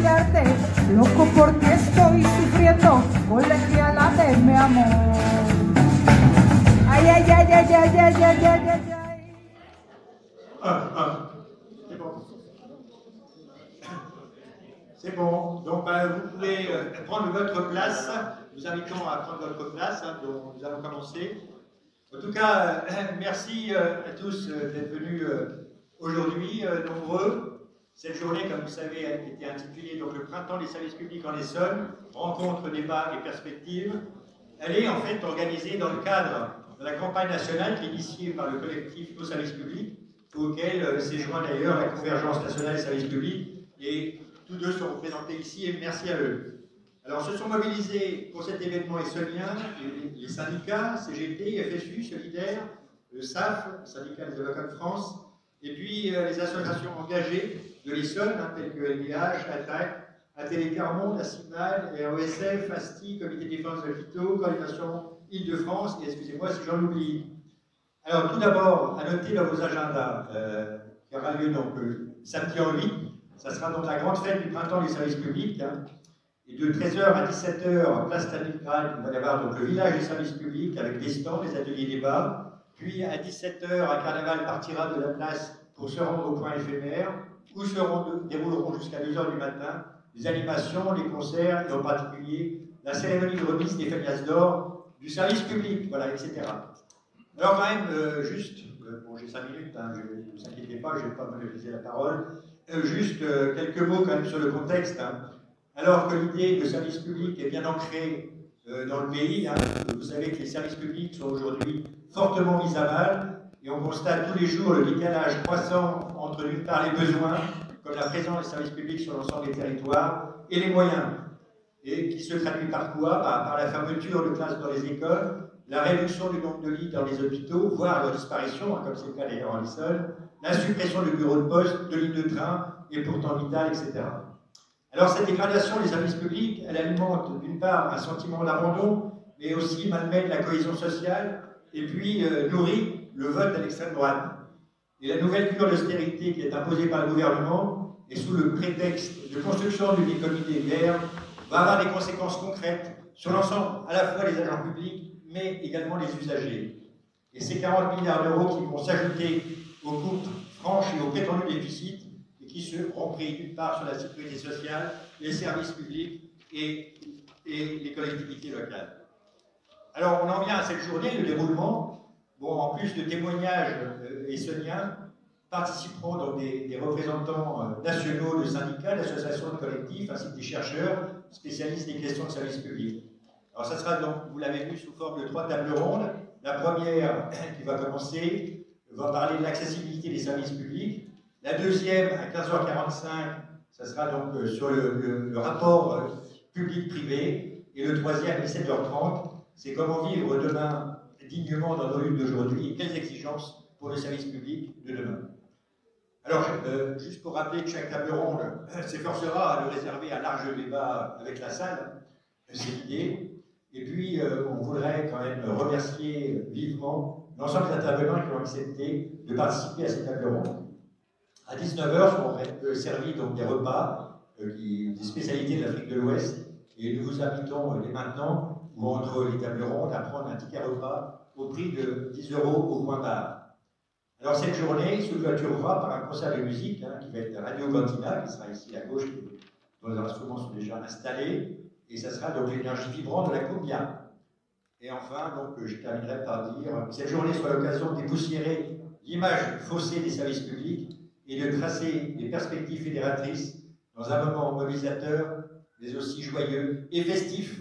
mirarte, loco por ti estoy sufriendo, colegiala de mi amor. Ay, ay, ay, ay, ay, ay, ay, ay, ay, ay. C'est bon. C'est bon. Donc, vous pouvez prendre votre place. Nous invitons à prendre votre place, hein, donc nous allons commencer. En tout cas, merci à tous d'être venus aujourd'hui, nombreux. Cette journée, comme vous savez, a été intitulée donc, le printemps des services publics en Essonne, rencontres, débats et perspectives. Elle est en fait organisée dans le cadre de la campagne nationale qui est initiée par le collectif Nos Services Publics, auquel s'est joint d'ailleurs la Convergence nationale des services publics, et tous deux sont représentés ici, et merci à eux. Alors, se sont mobilisés pour cet événement essonnien les syndicats, CGT, FSU, Solidaire, le SAF, le syndicat des avocats de France, et puis les associations engagées de l'Essonne, hein, telles que LDH, ATTAC, ATD Carmonde, ACIMAL, RESF, ASTI, Comité de défense de l'hôpital, Coordination Île-de-France, et excusez-moi si j'en oublie. Alors, tout d'abord, à noter dans vos agendas, qui aura lieu donc samedi en 8, ça sera donc la grande fête du printemps des services publics, hein, et de 13h à 17h, place Stalingrad, il va y avoir donc le village des services publics avec des stands, des ateliers débats. Puis à 17h, un carnaval partira de la place pour se rendre au point éphémère, où se dérouleront jusqu'à 2h du matin les animations, les concerts, et en particulier la cérémonie de remise des Félias d'or du service public, voilà, etc. Alors quand même, bon j'ai 5 minutes, hein, ne vous inquiétez pas, je ne vais pas monopoliser la parole, juste quelques mots quand même sur le contexte. Hein. Alors que l'idée de service public est bien ancrée dans le pays, hein, vous savez que les services publics sont aujourd'hui fortement mis à mal, et on constate tous les jours le décalage croissant entre d'une part les besoins, comme la présence des services publics sur l'ensemble des territoires, et les moyens, et qui se traduit par quoi? Par la fermeture de classes dans les écoles, la réduction du nombre de lits dans les hôpitaux, voire leur disparition, hein, comme c'est le cas d'ailleurs en Essonne, la suppression de bureaux de poste, de lignes de train, et pourtant vitales, etc. Alors cette dégradation des services publics, elle alimente d'une part un sentiment d'abandon, mais aussi malmène la cohésion sociale, et puis nourrit le vote à l'extrême droite. Et la nouvelle cure d'austérité qui est imposée par le gouvernement, et sous le prétexte de construction d'une économie des guerres, va avoir des conséquences concrètes sur l'ensemble à la fois des agents publics, mais également les usagers. Et ces 40 milliards d'euros qui vont s'ajouter aux coupes franches et aux prétendus déficits, et qui seront pris d'une part sur la sécurité sociale, les services publics et les collectivités locales. Alors on en vient à cette journée, le déroulement. Bon, en plus de témoignages essonniens, participeront donc des représentants nationaux de syndicats, d'associations, de collectifs, ainsi que des chercheurs spécialistes des questions de services publics. Alors ça sera donc, vous l'avez vu, sous forme de 3 tables rondes. La première, qui va commencer, va parler de l'accessibilité des services publics. La deuxième, à 15h45, ça sera donc sur le rapport public-privé. Et le troisième, à 17h30, c'est comment vivre demain dignement dans nos luttes d'aujourd'hui et quelles exigences pour le service public de demain. Alors, juste pour rappeler que chaque table ronde s'efforcera à le réserver à large débat avec la salle, c'est l'idée. Et puis, on voudrait quand même remercier vivement l'ensemble des intervenants qui ont accepté de participer à cette table ronde. À 19h seront servis donc des repas, des spécialités de l'Afrique de l'Ouest, et nous vous invitons dès maintenant, ou entre les tables rondes, à prendre un ticket repas au prix de 10 € au point barre. Alors cette journée se clôturera par un concert de musique hein, qui va être Radio Cantina, qui sera ici à gauche, dont les instruments sont déjà installés, et ça sera donc l'énergie vibrante de la cumbia. Et enfin, donc, je terminerai par dire que cette journée soit l'occasion de dépoussiérer l'image faussée des services publics et de tracer des perspectives fédératrices dans un moment mobilisateur, mais aussi joyeux et festif